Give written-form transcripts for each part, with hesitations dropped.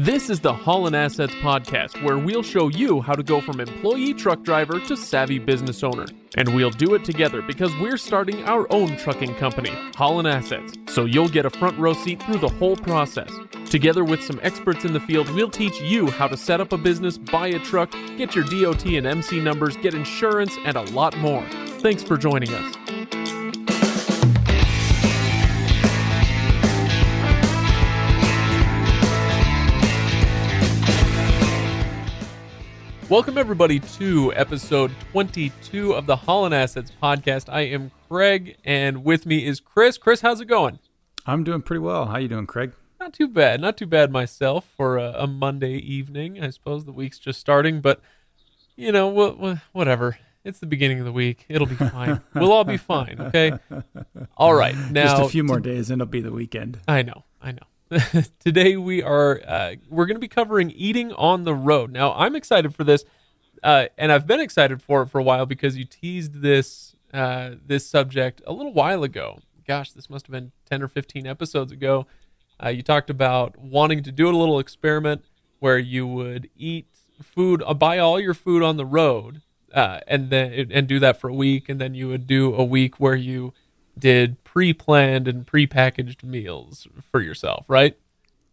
This is the Haulin Assets podcast, where we'll show you how to go from employee truck driver to savvy business owner. And we'll do it together because we're starting our own trucking company, Haulin Assets, so you'll get a front row seat through the whole process. Together with some experts in the field, we'll teach you how to set up a business, buy a truck, get your DOT and MC numbers, get insurance, and a lot more. Thanks for joining us. Welcome, everybody, to episode 22 of the Haulin Assets podcast. I am Craig, and with me is Chris. Chris, how's it going? I'm doing pretty well. How you doing, Craig? Not too bad. Not too bad myself for a Monday evening. I suppose the week's just starting, but, you know, whatever. It's the beginning of the week. It'll be fine. We'll all be fine, okay? All right. Now, just a few more days, and it'll be the weekend. I know. Today we're going to be covering eating on the road. Now, I'm excited for this, and I've been excited for it for a while because you teased this subject a little while ago. Gosh, this must have been 10 or 15 episodes ago. You talked about wanting to do a little experiment where you would eat food, buy all your food on the road, and do that for a week, and then you would do a week where you did pre-planned and pre-packaged meals for yourself, right?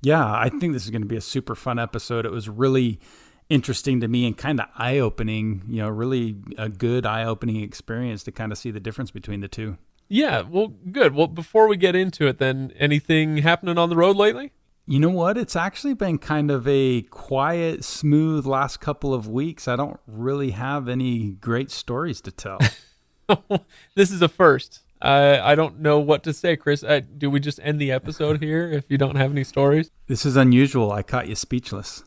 Yeah, I think this is going to be a super fun episode. It was really interesting to me and kind of eye-opening, really a good eye-opening experience to kind of see the difference between the two. Yeah, well, good. Well, before we get into it then, anything happening on the road lately? You know what? It's actually been kind of a quiet, smooth last couple of weeks. I don't really have any great stories to tell. This is a first. I don't know what to say, Chris. Do we just end the episode here if you don't have any stories? This is unusual. I caught you speechless.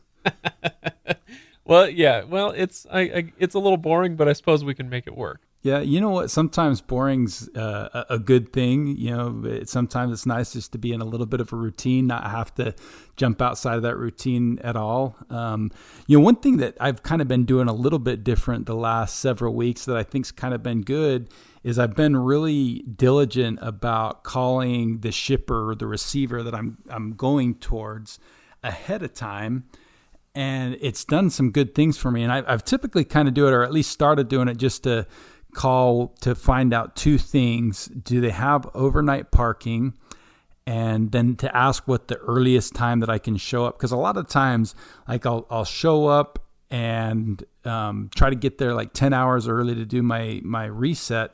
Well, yeah. Well, it's a little boring, but I suppose we can make it work. Yeah, you know what? Sometimes boring's a good thing. Sometimes it's nice just to be in a little bit of a routine, not have to jump outside of that routine at all. One thing that I've kind of been doing a little bit different the last several weeks that I think's kind of been good is I've been really diligent about calling the shipper, the receiver that I'm going towards ahead of time. And it's done some good things for me. And I've typically kind of do it, or at least started doing it, just to call to find out two things. Do they have overnight parking? And then to ask what the earliest time that I can show up. Because a lot of times, like I'll show up and try to get there like 10 hours early to do my reset.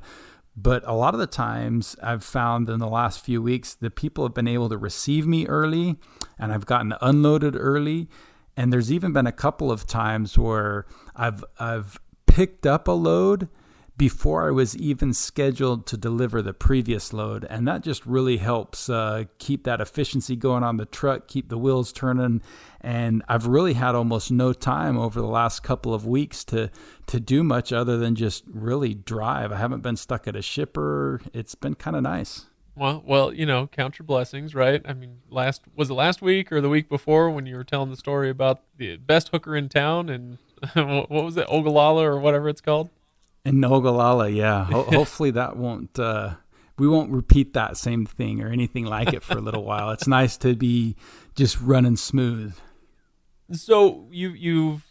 But a lot of the times I've found in the last few weeks that people have been able to receive me early, and I've gotten unloaded early. And there's even been a couple of times where I've picked up a load before I was even scheduled to deliver the previous load. And that just really helps keep that efficiency going on the truck, keep the wheels turning. And I've really had almost no time over the last couple of weeks to do much other than just really drive. I haven't been stuck at a shipper. It's been kind of nice. Well, count your blessings, right? I mean, was it last week or the week before when you were telling the story about the best hooker in town and what was it, Ogallala or whatever it's called? In Ogallala, yeah. Hopefully that won't, we won't repeat that same thing or anything like it for a little while. It's nice to be just running smooth. So you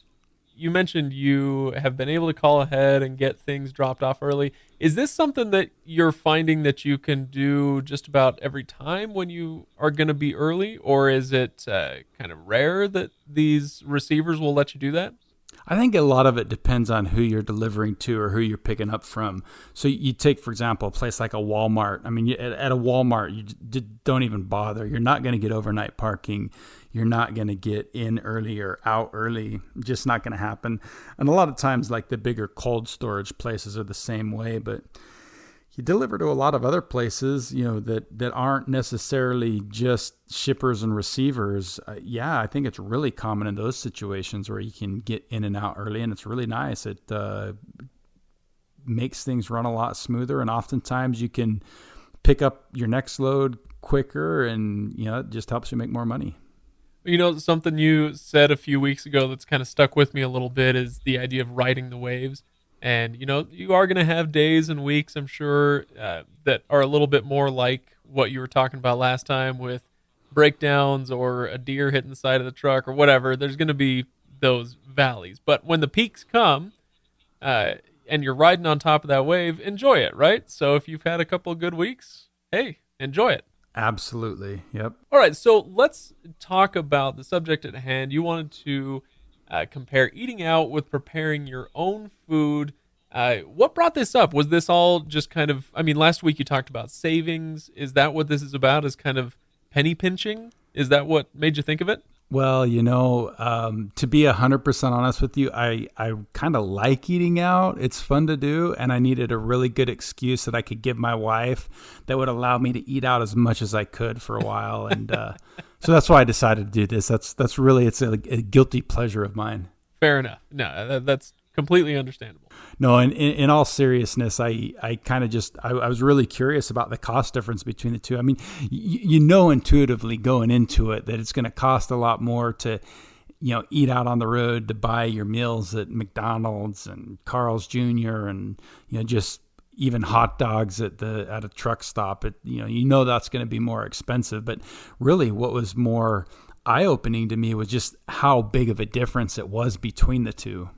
mentioned you have been able to call ahead and get things dropped off early. Is this something that you're finding that you can do just about every time when you are going to be early, or is it kind of rare that these receivers will let you do that? I think a lot of it depends on who you're delivering to or who you're picking up from. So you take, for example, a place like a Walmart. I mean, at a Walmart, you don't even bother. You're not going to get overnight parking. You're not going to get in early or out early. Just not going to happen. And a lot of times, like the bigger cold storage places are the same way. But you deliver to a lot of other places, that aren't necessarily just shippers and receivers. I think it's really common in those situations where you can get in and out early, and it's really nice. It makes things run a lot smoother, and oftentimes you can pick up your next load quicker, and it just helps you make more money. Something you said a few weeks ago that's kind of stuck with me a little bit is the idea of riding the waves. And, you are going to have days and weeks, I'm sure, that are a little bit more like what you were talking about last time with breakdowns or a deer hitting the side of the truck or whatever. There's going to be those valleys. But when the peaks come, uh, and you're riding on top of that wave, enjoy it, right? So if you've had a couple of good weeks, hey, enjoy it. Absolutely. Yep. All right, so let's talk about the subject at hand. You wanted to compare eating out with preparing your own food. What brought this up? Was this all just kind of, I mean, last week you talked about savings. Is that what this is about? Is kind of penny pinching? Is that what made you think of it? Well, to be 100% honest with you, I kind of like eating out. It's fun to do. And I needed a really good excuse that I could give my wife that would allow me to eat out as much as I could for a while. And so that's why I decided to do this. It's a guilty pleasure of mine. Fair enough. No, that's completely understandable. No, and in all seriousness, I kind of I was really curious about the cost difference between the two. I mean, you know intuitively going into it that it's going to cost a lot more to, eat out on the road, to buy your meals at McDonald's and Carl's Jr. and, just even hot dogs at a truck stop. That's going to be more expensive. But really what was more eye-opening to me was just how big of a difference it was between the two.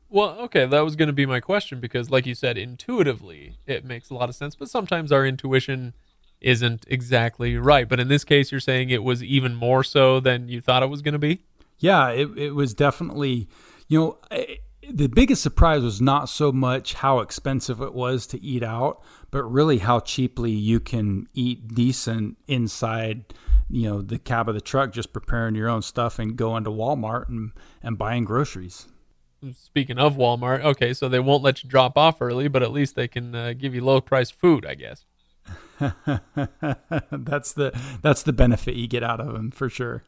Well, okay, that was going to be my question because, like you said, intuitively it makes a lot of sense, but sometimes our intuition isn't exactly right. But in this case, you're saying it was even more so than you thought it was going to be? Yeah, it was definitely, the biggest surprise was not so much how expensive it was to eat out, but really how cheaply you can eat decent inside, the cab of the truck, just preparing your own stuff and going to Walmart and buying groceries. Speaking of Walmart, okay, so they won't let you drop off early, but at least they can give you low-priced food, I guess. That's the benefit you get out of them for sure.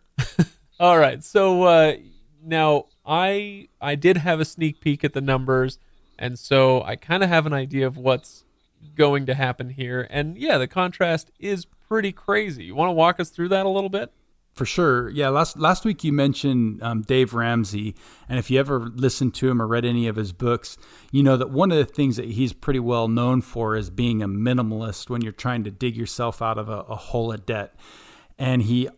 All right, so now I did have a sneak peek at the numbers, and so I kind of have an idea of what's going to happen here. And yeah, the contrast is pretty crazy. You want to walk us through that a little bit? For sure. Yeah. Last week you mentioned Dave Ramsey. And if you ever listened to him or read any of his books, you know that one of the things that he's pretty well known for is being a minimalist when you're trying to dig yourself out of a hole of debt. And he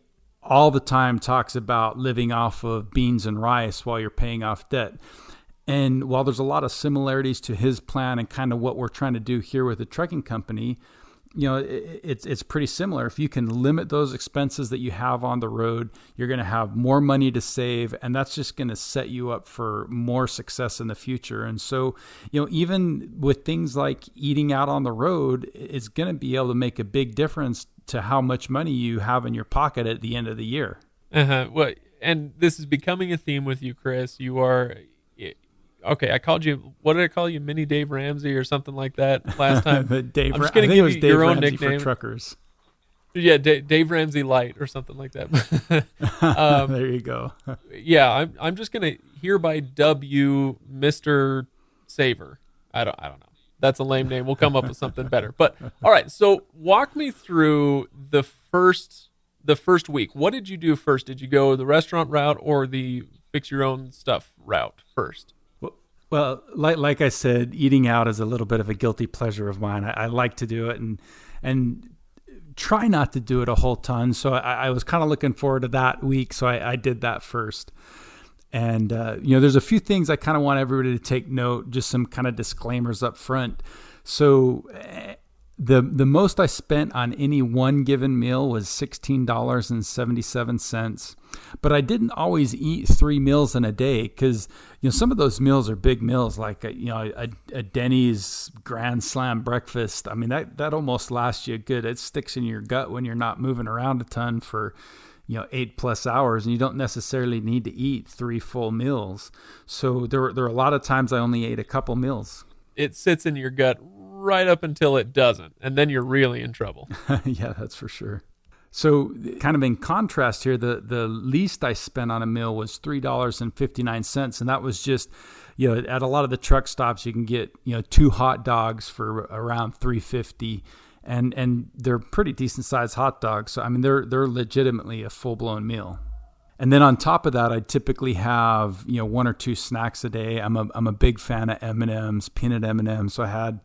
all the time talks about living off of beans and rice while you're paying off debt. And while there's a lot of similarities to his plan and kind of what we're trying to do here with the trucking company, it's pretty similar. If you can limit those expenses that you have on the road, you're going to have more money to save, and that's just going to set you up for more success in the future. And so, even with things like eating out on the road, it's going to be able to make a big difference to how much money you have in your pocket at the end of the year. Well, and this is becoming a theme with you, Chris. You are... Okay, I called you. What did I call you? Mini Dave Ramsey or something like that last time. Dave, I'm just going to give you your own Ramsey nickname for truckers. Yeah, Dave Ramsey Light or something like that. There you go. Yeah, I'm just going to hereby dub you Mr. Saver. I don't know. That's a lame name. We'll come up with something better. But all right, so walk me through the first week. What did you do first? Did you go the restaurant route or the fix your own stuff route first? Well, like I said, eating out is a little bit of a guilty pleasure of mine. I like to do it and try not to do it a whole ton. So I was kind of looking forward to that week. So I did that first. And, there's a few things I kind of want everybody to take note, just some kind of disclaimers up front. So the most I spent on any one given meal was $16.77. But I didn't always eat 3 meals in a day because, some of those meals are big meals, like, a Denny's Grand Slam breakfast. I mean, that almost lasts you good. It sticks in your gut when you're not moving around a ton for, 8+ hours, and you don't necessarily need to eat 3 full meals. So there were a lot of times I only ate a couple meals. It sits in your gut right up until it doesn't, and then you're really in trouble. Yeah, that's for sure. So kind of in contrast here, the least I spent on a meal was $3.59. And that was just, at a lot of the truck stops, you can get, 2 hot dogs for around $3.50. And they're pretty decent sized hot dogs. So, I mean, they're legitimately a full blown meal. And then on top of that, I typically have, 1 or 2 snacks a day. I'm a big fan of M&Ms, peanut M&Ms. So I had,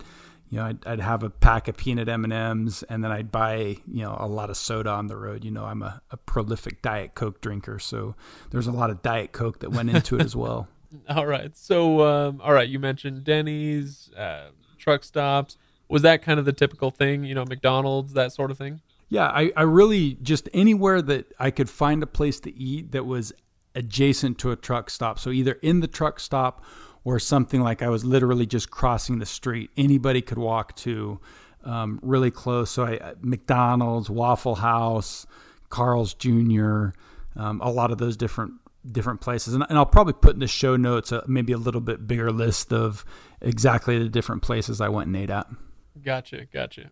I'd have a pack of peanut M&Ms, and then I'd buy, a lot of soda on the road. I'm a prolific Diet Coke drinker, so there's a lot of Diet Coke that went into it as well. All right. So, all right, you mentioned Denny's, truck stops. Was that kind of the typical thing? McDonald's, that sort of thing? Yeah, I really just anywhere that I could find a place to eat that was adjacent to a truck stop. So either in the truck stop or something like I was literally just crossing the street. Anybody could walk to, really close. So McDonald's, Waffle House, Carl's Jr., a lot of those different places. And I'll probably put in the show notes maybe a little bit bigger list of exactly the different places I went and ate at. Gotcha.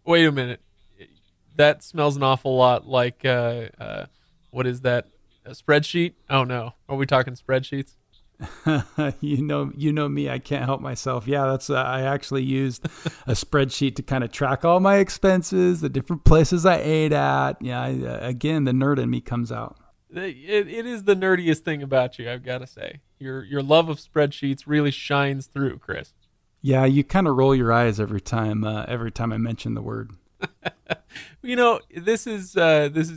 Wait a minute. That smells an awful lot like, what is that? A spreadsheet? Oh no. Are we talking spreadsheets? You know me, I can't help myself. Yeah, that's I actually used a spreadsheet to kind of track all my expenses, the different places I ate at. Yeah, again, the nerd in me comes out. It is the nerdiest thing about you, I've got to say. Your love of spreadsheets really shines through, Chris. Yeah, you kind of roll your eyes every time I mention the word. This is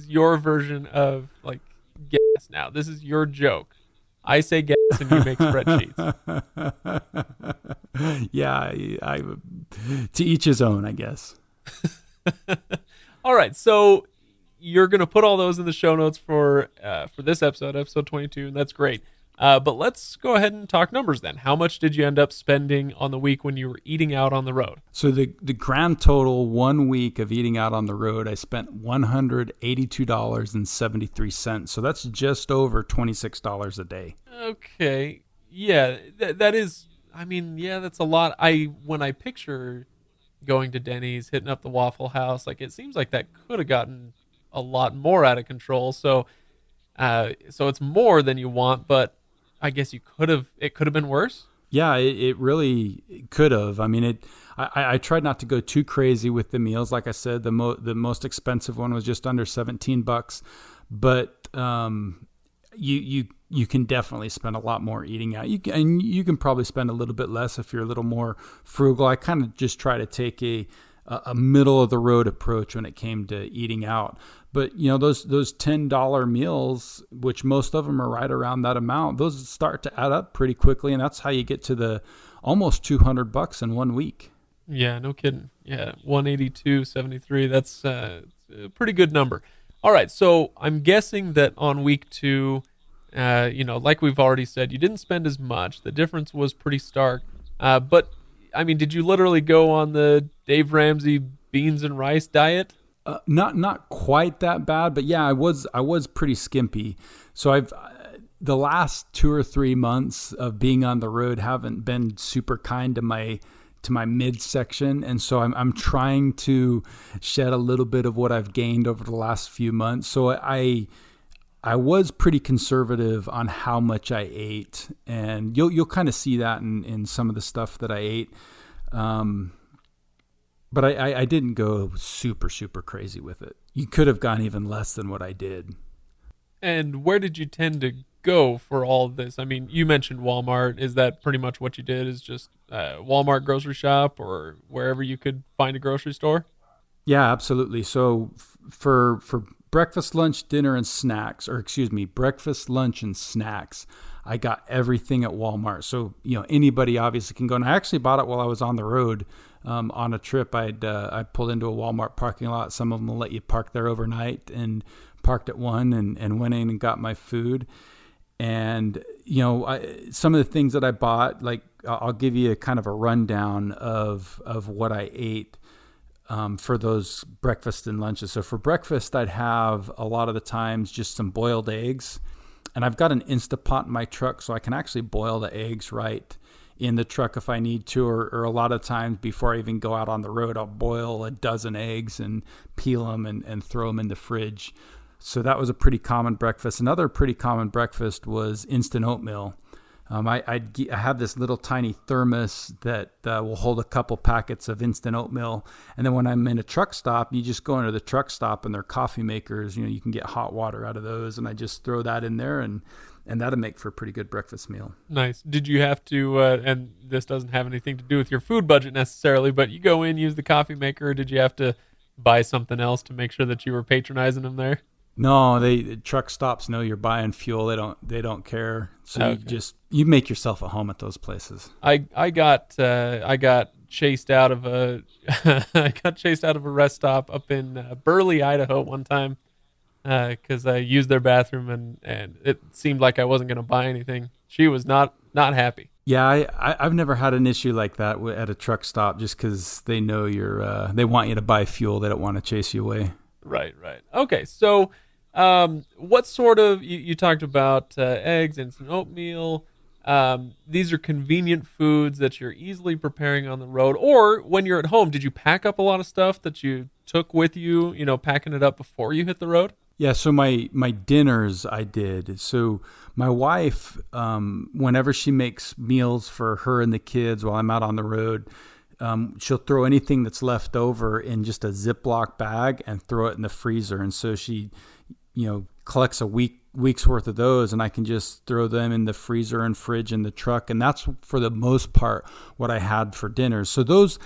your version of like guess now. This is your joke. I say guess and you make spreadsheets. Yeah, I to each his own, I guess. All right, so you're gonna put all those in the show notes for this episode 22, and that's great. But let's go ahead and talk numbers then. How much did you end up spending on the week when you were eating out on the road? So the grand total 1 week of eating out on the road, I spent $182.73. So that's just over $26 a day. Okay. Yeah, that is, I mean, yeah, that's a lot. When I picture going to Denny's, hitting up the Waffle House, like it seems like that could have gotten a lot more out of control. So it's more than you want, but I guess it could have been worse. Yeah, it really could have. I mean, I tried not to go too crazy with the meals. Like I said, the most expensive one was just under $17, but you can definitely spend a lot more eating out. You can probably spend a little bit less if you're a little more frugal. I kind of just try to take a middle of the road approach when it came to eating out. But those $10 meals, which most of them are right around that amount, those start to add up pretty quickly, and that's how you get to the almost $200 in 1 week. Yeah, no kidding. Yeah, 182.73. That's a pretty good number. All right, so I'm guessing that on week 2, like we've already said, you didn't spend as much. The difference was pretty stark. But I mean, did you literally go on the Dave Ramsey beans and rice diet? Not quite that bad, but yeah, I was pretty skimpy. So the last 2 or 3 months of being on the road haven't been super kind to my midsection, and so I'm trying to shed a little bit of what I've gained over the last few months. So I was pretty conservative on how much I ate, and you'll kind of see that in some of the stuff that I ate. But I didn't go super, super crazy with it. You could have gone even less than what I did. And where did you tend to go for all of this? I mean, you mentioned Walmart. Is that pretty much what you did, is just Walmart grocery shop or wherever you could find a grocery store? Yeah, absolutely. So for breakfast, lunch, dinner, and snacks, breakfast, lunch, and snacks, I got everything at Walmart. So, anybody obviously can go. And I actually bought it while I was on the road. On a trip, I pulled into a Walmart parking lot. Some of them will let you park there overnight, and parked at one and went in and got my food. And, some of the things that I bought, like I'll give you a kind of a rundown of what I ate for those breakfast and lunches. So for breakfast, I'd have a lot of the times just some boiled eggs. And I've got an Instapot in my truck, so I can actually boil the eggs right in the truck if I need to, or a lot of times before I even go out on the road, I'll boil a dozen eggs and peel them and throw them in the fridge. So that was a pretty common breakfast. Another pretty common breakfast was instant oatmeal. I have this little tiny thermos that will hold a couple packets of instant oatmeal. And then when I'm in a truck stop, you just go into the truck stop and their coffee makers, you can get hot water out of those. And I just throw that in there and and that'll make for a pretty good breakfast meal. Nice. Did you have to, and this doesn't have anything to do with your food budget necessarily, but you go in, use the coffee maker, or did you have to buy something else to make sure that you were patronizing them there? No, truck stops know you're buying fuel. They don't care. So Okay. you make yourself at home at those places. I got chased out of a I got chased out of a rest stop up in Burley, Idaho one time because I used their bathroom and it seemed like I wasn't going to buy anything. She was not happy. Yeah, I've never had an issue like that at a truck stop, just because they know they want you to buy fuel. They don't want to chase you away. Right, right. Okay, so what sort of you talked about eggs, instant oatmeal. These are convenient foods that you're easily preparing on the road, or when you're at home. Did you pack up a lot of stuff that you took with you? You know, packing it up before you hit the road. Yeah, so my dinners I did. So my wife, whenever she makes meals for her and the kids while I'm out on the road, she'll throw anything that's left over in just a Ziploc bag and throw it in the freezer. And so she, collects a week's worth of those, and I can just throw them in the freezer and fridge in the truck. And that's for the most part what I had for dinner. So those,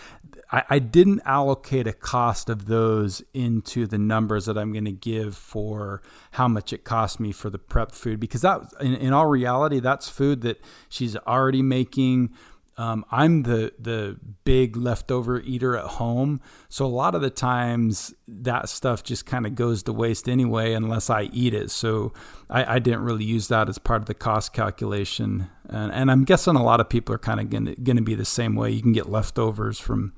I didn't allocate a cost of those into the numbers that I'm going to give for how much it cost me for the prep food, because that, in all reality, that's food that she's already making. I'm the big leftover eater at home. So a lot of the times that stuff just kind of goes to waste anyway, unless I eat it. So I didn't really use that as part of the cost calculation. And I'm guessing a lot of people are kind of going to be the same way. You can get leftovers from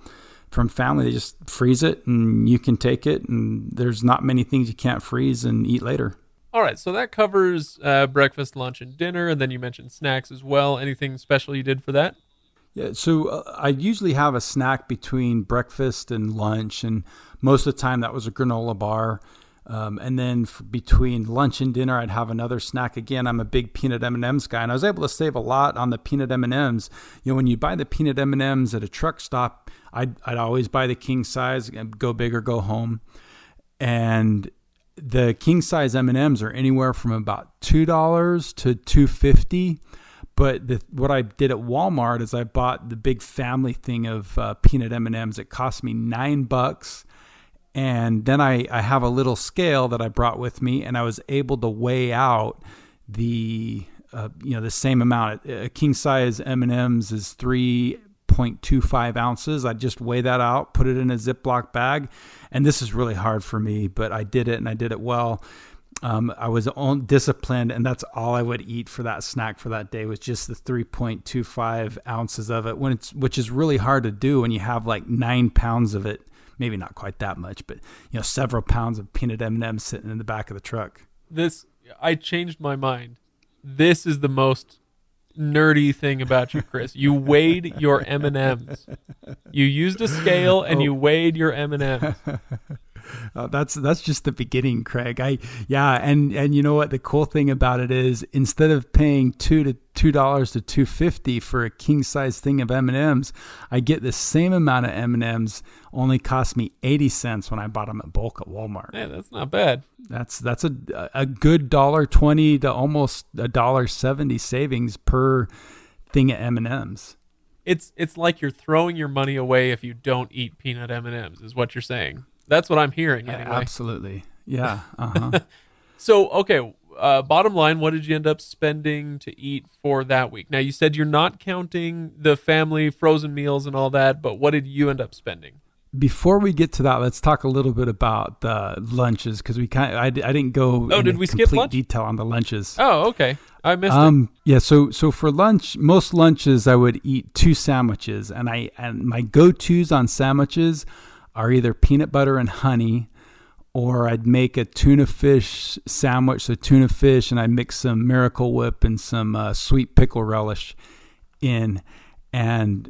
family. They just freeze it and you can take it. And there's not many things you can't freeze and eat later. All right, so that covers breakfast, lunch, and dinner, and then you mentioned snacks as well. Anything special you did for that? Yeah, so I usually have a snack between breakfast and lunch, and most of the time that was a granola bar. And then between lunch and dinner, I'd have another snack. Again, I'm a big peanut M&Ms guy, and I was able to save a lot on the peanut M&Ms. When you buy the peanut M&Ms at a truck stop, I'd always buy the king size, go big or go home. And the king size M&Ms are anywhere from about $2 to $2.50. But what I did at Walmart is I bought the big family thing of peanut M&Ms. It cost me $9. And then I have a little scale that I brought with me, and I was able to weigh out the same amount. A king size M&Ms is 3.25 ounces. I just weigh that out, put it in a Ziploc bag. And this is really hard for me, but I did it, and I did it well. I was disciplined, and that's all I would eat for that snack for that day was just the 3.25 ounces of it, which is really hard to do when you have like 9 pounds of it. Maybe not quite that much, but several pounds of peanut M&Ms sitting in the back of the truck. I changed my mind. This is the most nerdy thing about you, Chris. You weighed your M&Ms. You used a scale and you weighed your M&Ms. That's just the beginning, Craig. And you know what? The cool thing about it is, instead of paying $2 to $2.50 for a king size thing of M&Ms, I get the same amount of M&Ms. Only cost me 80 cents when I bought them at bulk at Walmart. Yeah, that's not bad. That's a good $1.20 to almost $1.70 savings per thing of M&Ms. It's like you're throwing your money away if you don't eat peanut M&Ms, is what you're saying. That's what I'm hearing anyway. Absolutely. Yeah. Uh-huh. So, okay, bottom line, what did you end up spending to eat for that week? Now, you said you're not counting the family frozen meals and all that, but what did you end up spending? Before we get to that, let's talk a little bit about the lunches, because I didn't go did we skip lunch? Detail on the lunches. Oh, okay. I missed it. Yeah, so for lunch, most lunches I would eat 2 sandwiches, and my go-tos on sandwiches are either peanut butter and honey, or I'd make a tuna fish sandwich, so tuna fish, and I'd mix some Miracle Whip and some sweet pickle relish in. And,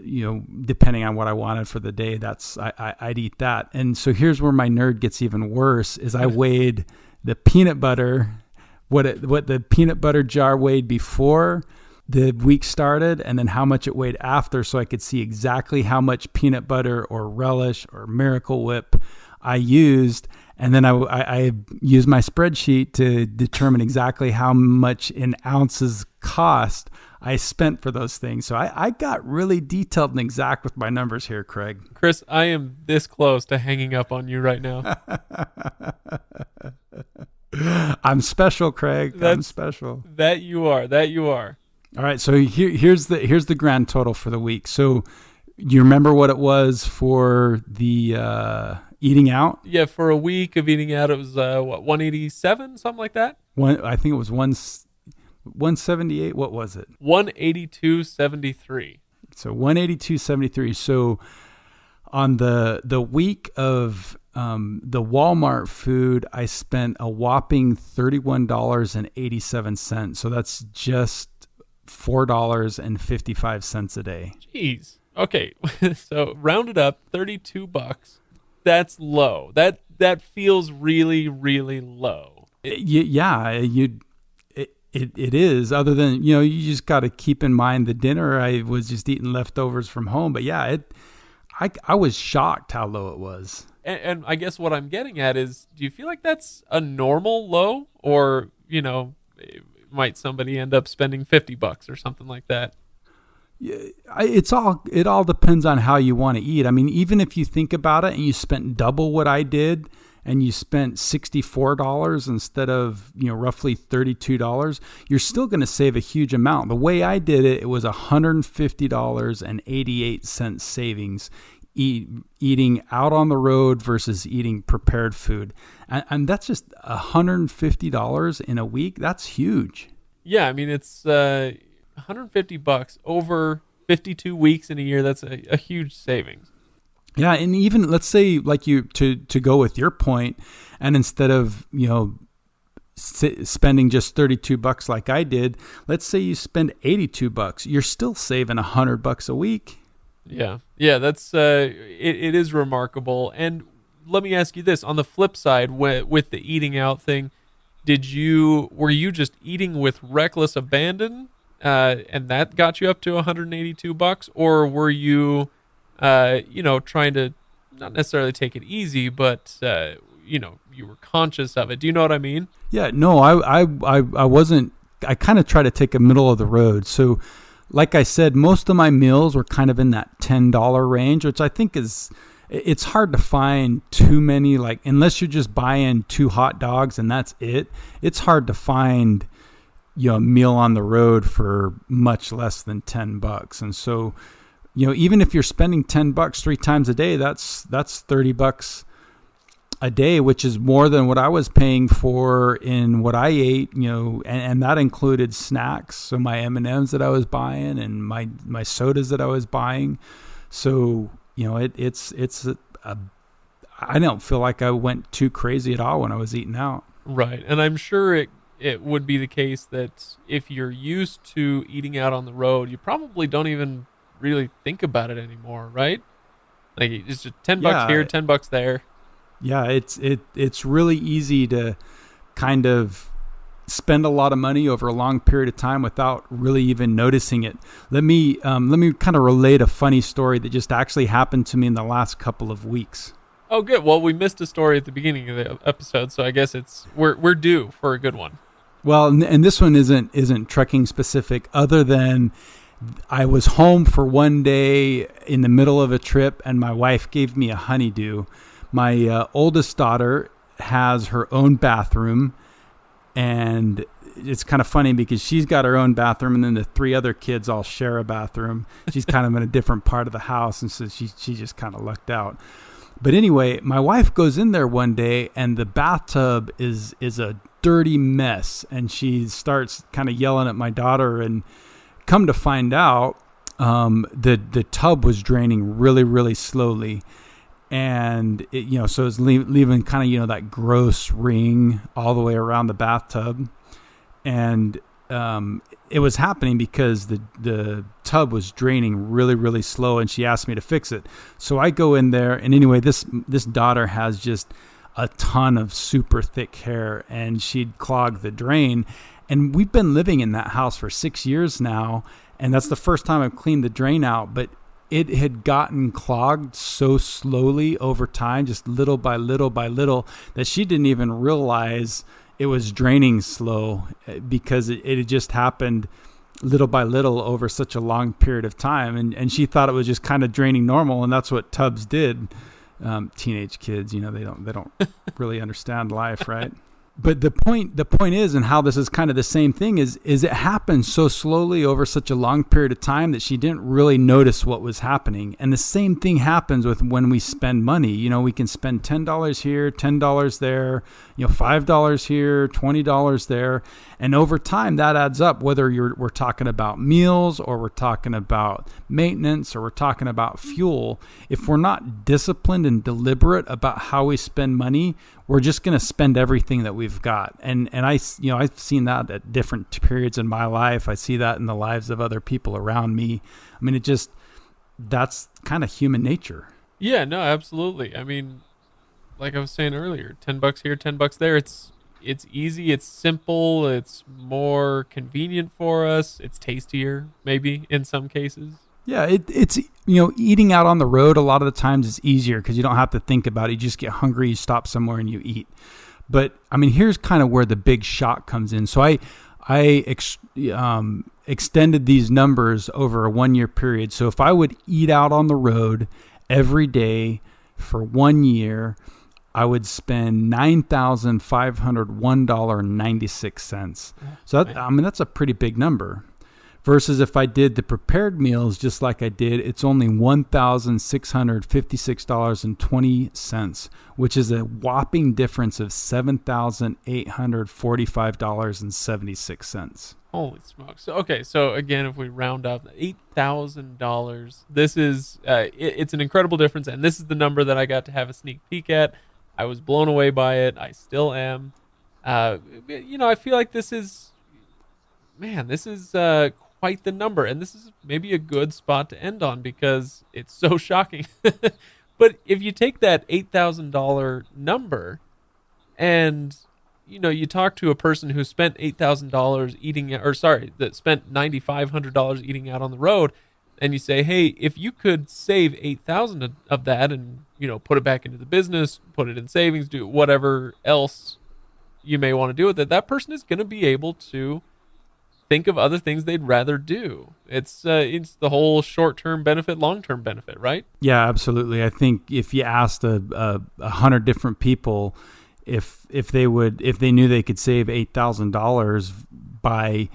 depending on what I wanted for the day, I'd eat that. And so here's where my nerd gets even worse, is I weighed the peanut butter, what the peanut butter jar weighed before the week started, and then how much it weighed after, so I could see exactly how much peanut butter or relish or Miracle Whip I used. And then I use my spreadsheet to determine exactly how much in ounces cost I spent for those things. So I got really detailed and exact with my numbers here, Craig. Chris, I am this close to hanging up on you right now. I'm special, Craig. I'm special. That you are. That you are. All right. So here's the grand total for the week. So you remember what it was for the eating out? Yeah, for a week of eating out, it was 187, something like that. I think it was 178. What was it? 182.73. So 182.73. So on the week of the Walmart food, I spent a whopping $31.87. So that's just $4.55 a day. Jeez. Okay, so rounded up, $32. That's low. That feels really, really low. It is. Other than, you just got to keep in mind the dinner. I was just eating leftovers from home, but yeah, I was shocked how low it was. And I guess what I'm getting at is, do you feel like that's a normal low, or might somebody end up spending $50 or something like that? It all depends on how you want to eat. I mean, even if you think about it and you spent double what I did and you spent $64 instead of, roughly $32, you're still going to save a huge amount. The way I did it, it was $150.88 savings eating out on the road versus eating prepared food. And that's just $150 in a week. That's huge. Yeah, I mean, it's $150 over 52 weeks in a year. That's a huge savings. Yeah, and even let's say, like, you to go with your point, and instead of spending just $32 like I did, let's say you spend $82, you're still saving $100 a week. Yeah, that's it is remarkable. And let me ask you this: on the flip side, with the eating out thing, were you just eating with reckless abandon? And that got you up to $182, or were you, trying to not necessarily take it easy, but you were conscious of it. Do you know what I mean? Yeah, no, I wasn't. I kind of try to take a middle of the road. So, like I said, most of my meals were kind of in that $10 range, which I think it's hard to find too many, like, unless you're just buying 2 hot dogs and that's it. It's hard to find a meal on the road for much less than $10. And so, even if you're spending $10 3 times a day, that's $30 a day, which is more than what I was paying for in what I ate, and that included snacks. So my M&Ms that I was buying and my sodas that I was buying. So, I don't feel like I went too crazy at all when I was eating out. Right. And I'm sure it would be the case that if you're used to eating out on the road, you probably don't even really think about it anymore, right? Like, it's just $10 here, $10 there. Yeah, it's really easy to kind of spend a lot of money over a long period of time without really even noticing it. Let me kind of relate a funny story that just actually happened to me in the last couple of weeks. Oh, good. Well, we missed a story at the beginning of the episode, so I guess we're due for a good one. Well, and this one isn't trucking specific, other than I was home for one day in the middle of a trip, and my wife gave me a honeydew. My oldest daughter has her own bathroom, and it's kind of funny because she's got her own bathroom, and then the 3 other kids all share a bathroom. She's kind of in a different part of the house, and so she just kind of lucked out. But anyway, my wife goes in there one day, and the bathtub is a dirty mess, and she starts kind of yelling at my daughter, and come to find out, the tub was draining really, really slowly. And so it's leaving kind of, that gross ring all the way around the bathtub. And it was happening because the tub was draining really, really slow, and she asked me to fix it. So I go in there, and anyway, this daughter has just a ton of super thick hair, and she'd clogged the drain. And we've been living in that house for 6 years now, and that's the first time I've cleaned the drain out. But it had gotten clogged so slowly over time, just little by little by little, that she didn't even realize it was draining slow, because it had just happened little by little over such a long period of time. And she thought it was just kind of draining normal. And that's what tubs did. Teenage kids, they don't really understand life, right? But the point is, and how this is kind of the same thing, is it happened so slowly over such a long period of time that she didn't really notice what was happening. And the same thing happens with when we spend money. We can spend $10 here, $10 there, $5 here, $20 there. And over time that adds up, whether we're talking about meals, or we're talking about maintenance, or we're talking about fuel. If we're not disciplined and deliberate about how we spend money, we're just going to spend everything that we've got. And I've seen that at different periods in my life. I see that in the lives of other people around me. I mean, that's kind of human nature. Yeah, no, absolutely. I mean, like I was saying earlier, $10 here, $10 there. It's easy. It's simple. It's more convenient for us. It's tastier, maybe in some cases. Yeah, it's eating out on the road a lot of the times is easier because you don't have to think about it. You just get hungry, you stop somewhere and you eat. But I mean, here's kind of where the big shock comes in. So I extended these numbers over a 1 year period. So if I would eat out on the road every day for 1 year, I would spend $9,501.96. So that's a pretty big number. Versus if I did the prepared meals just like I did, it's only $1,656.20, which is a whopping difference of $7,845.76. Holy smokes. So again, if we round up $8,000, this is, it's an incredible difference. And this is the number that I got to have a sneak peek at. I was blown away by it. I still am. I feel like this is quite the number, and this is maybe a good spot to end on because it's so shocking. But if you take that $8,000 number and you talk to a person who spent $8,000 eating, that spent $9,500 eating out on the road, and you say, hey, if you could save $8,000 of that and put it back into the business, put it in savings, do whatever else you may want to do with it, that person is going to be able to think of other things they'd rather do. It's the whole short-term benefit, long-term benefit, right? Yeah, absolutely. I think if you asked 100 different people if they knew they could save $8,000 by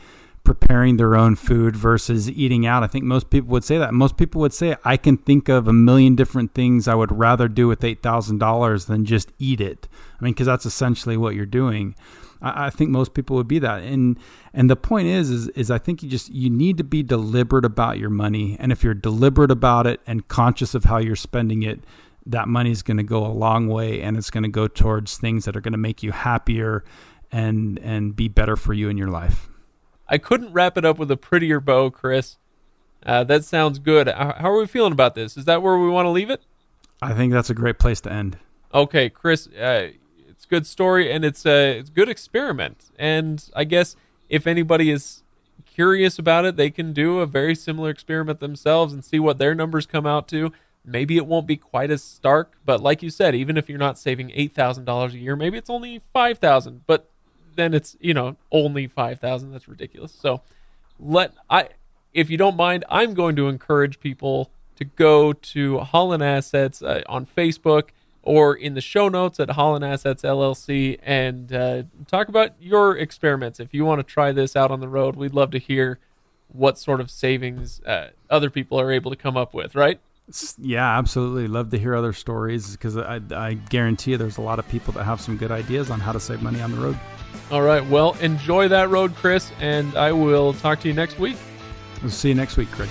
preparing their own food versus eating out, I think most people would say that. Most people would say, I can think of a million different things I would rather do with $8,000 than just eat it. I mean, because that's essentially what you're doing. I think most people would be that. And the point is I think you need to be deliberate about your money. And if you're deliberate about it and conscious of how you're spending it, that money is going to go a long way, and it's going to go towards things that are going to make you happier and be better for you in your life. I couldn't wrap it up with a prettier bow, Chris. That sounds good. How are we feeling about this? Is that where we want to leave it? I think that's a great place to end. Okay, Chris, it's a good story, and it's a good experiment. And I guess if anybody is curious about it, they can do a very similar experiment themselves and see what their numbers come out to. Maybe it won't be quite as stark, but like you said, even if you're not saving $8,000 a year, maybe it's only $5,000, but then it's, only $5,000. That's ridiculous. So if you don't mind, I'm going to encourage people to go to Haulin Assets on Facebook or in the show notes at Haulin Assets LLC and talk about your experiments. If you want to try this out on the road, we'd love to hear what sort of savings other people are able to come up with, right? Yeah, absolutely. Love to hear other stories because I guarantee you there's a lot of people that have some good ideas on how to save money on the road. All right. Well, enjoy that road, Chris, and I will talk to you next week. We'll see you next week, Craig.